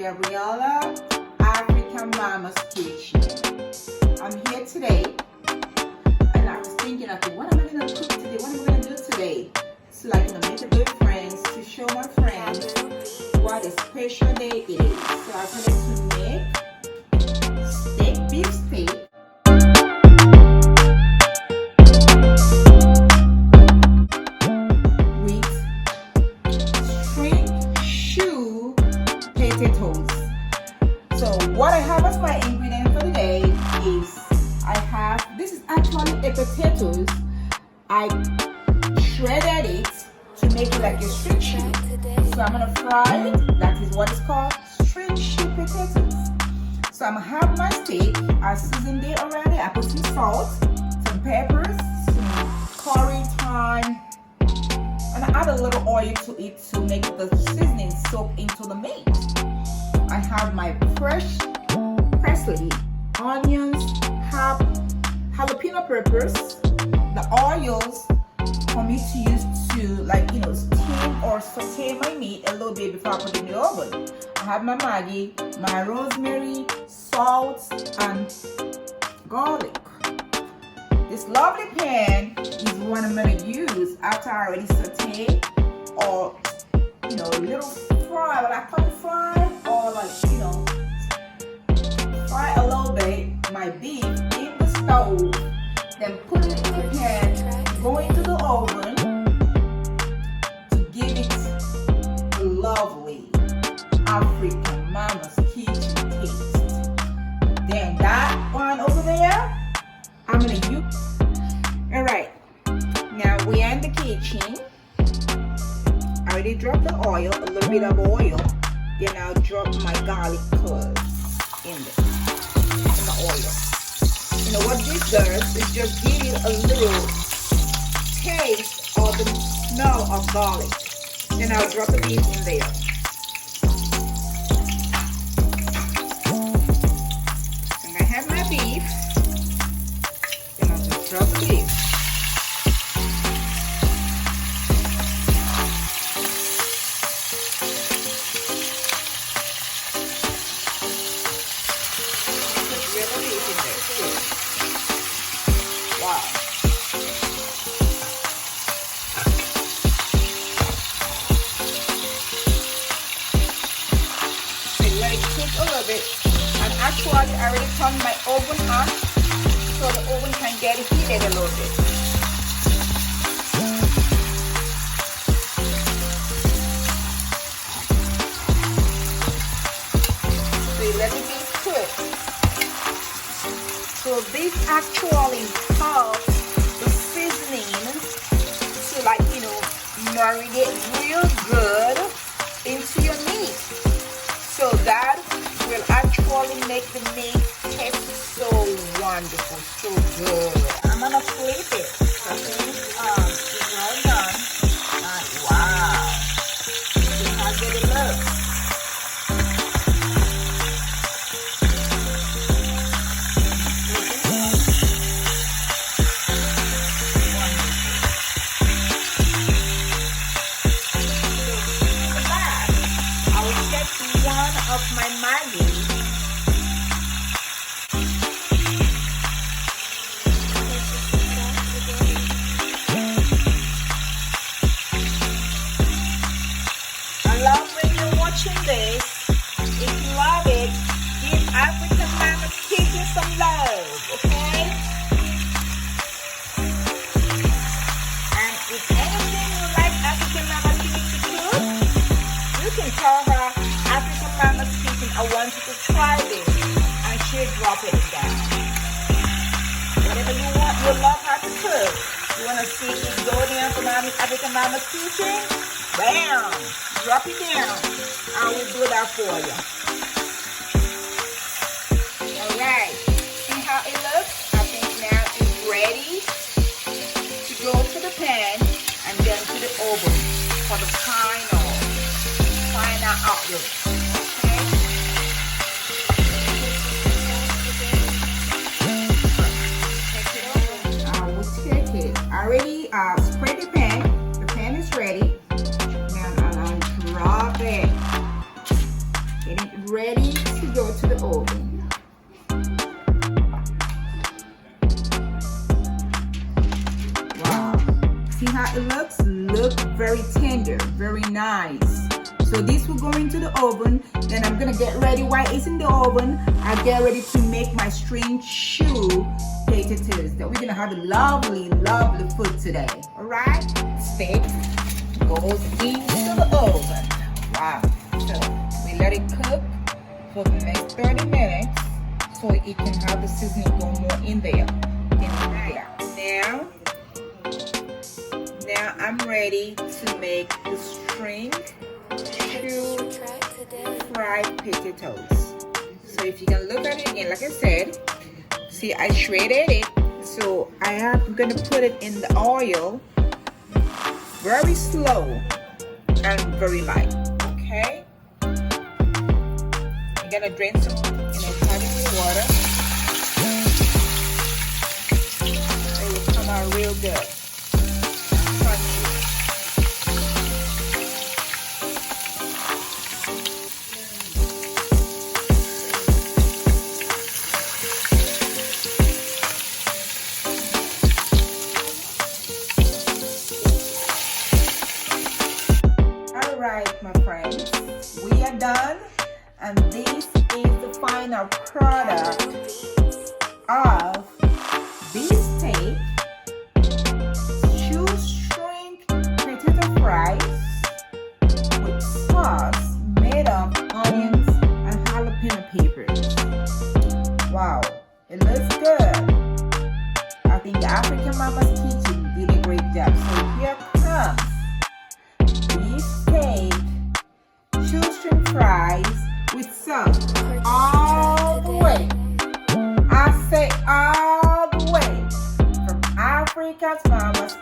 Gabriella, African Mama's Kitchen. I'm here today and I was thinking, okay, what am I going to cook today? What am I going to do today? So like, make a good friends, to show my friends what a special day it is. So I'm going to make beef steak. Potatoes. So what I have as my ingredient for today is this is actually a potatoes. I shredded it to make it like a string shoe. So I'm gonna fry it. That is what it's called, string shoe potatoes. So I'm gonna have my steak. I seasoned it already. I put some salt, some peppers, some curry, thyme, and I add a little oil to it to make the seasoning soak into the meat. I have my fresh parsley, onions, jalapeno peppers, the oils for me to use to steam or saute my meat a little bit before I put it in the oven. I have my Maggi, my rosemary, salt, and garlic. This lovely pan is one I'm going to use after I already saute or a little fry, what I call it fry, or fry a little bit my beef in the stove, then put it in the pan, go into the oven to give it a lovely African Mama's Kitchen taste. Then that one over there, I'm going to use. Alright, now we are in the kitchen. I already dropped the oil, a little bit of oil. Then I'll drop my garlic cloves in the oil. What this does is just give it a little taste of the smell of garlic. Then I'll drop the beef in there. And I have my beef. Then I'll just drop the beef. Wow. And let it cook a little bit. And actually, I already turned my oven on so the oven can get heated a little bit. So you let it be cooked. So this actually helps the seasoning to marinate real good into your meat. So that will actually make the meat taste so wonderful, so good. I'm gonna flip it. So it's well done. Wow. See how good it looks. Of my Maggi. I love when you're watching this. If you love it, give African Mama's Kitchen some love, okay? And if anything you like African Mama's Kitchen to cook, you can tell her African Mama's Kitchen, I want you to try this, and she'll drop it down. Whatever you want, you love her to cook. You want to see this golden from African Mama's Kitchen? Bam! Drop it down. I will do that for you. Alright, see how it looks? I think now it's ready to go to the pan and then to the oven for the final outlook. I already spread the pan. The pan is ready. Now I'll drop it. Get it ready. looks look very tender, very nice. So this will go into the oven. Then I'm gonna get ready while it's in the oven. I get ready to make my string shoe potatoes. That we're gonna have a lovely, lovely food today. All right. Steak goes into the oven. Wow. So we let it cook for the next 30 minutes so it can have the seasoning go more in there. Now I'm ready to make the string shoe fried potatoes. So if you can look at it again, like I said, see I shredded it. So I'm gonna put it in the oil very slow and very light. Okay? You're gonna drain some with water. It will come out real good. Alright, my friends, we are done, and this is the final product of beefsteak, shoestring potato fries with sauce made of onions and jalapeno peppers. Wow, it looks good. I think the African Mama's Kitchen did a great job. So here comes beefsteak, shoestring fries with sauce all the way. I say all the way from Africa's Mama's